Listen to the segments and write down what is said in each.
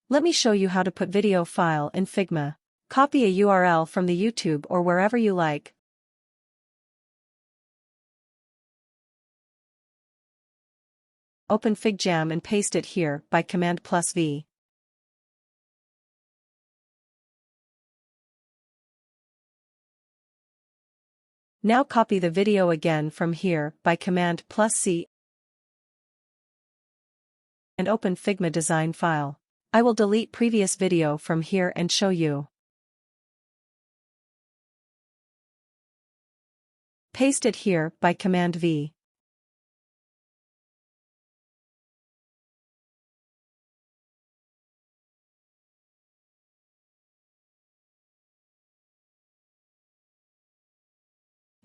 Let me show you how to put video file in Figma. Copy a URL from the YouTube or wherever you like. Open FigJam and paste it here by Command+V. Now copy the video again from here by Command+C and open Figma design file. I will delete previous video from here and show you. Paste it here by Command+V.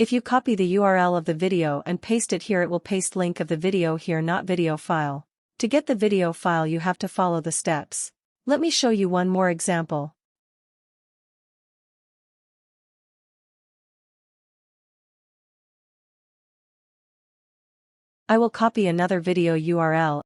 If you copy the URL of the video and paste it here, it will paste link of the video here, not video file. To get the video file you have to follow the steps. Let me show you one more example. I will copy another video URL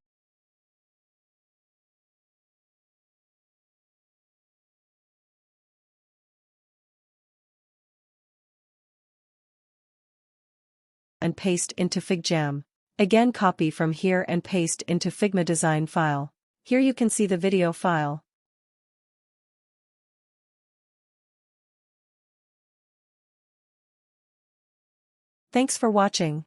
and paste into FigJam. Again, copy from here and paste into Figma design file. Here you can see the video file. Thanks for watching.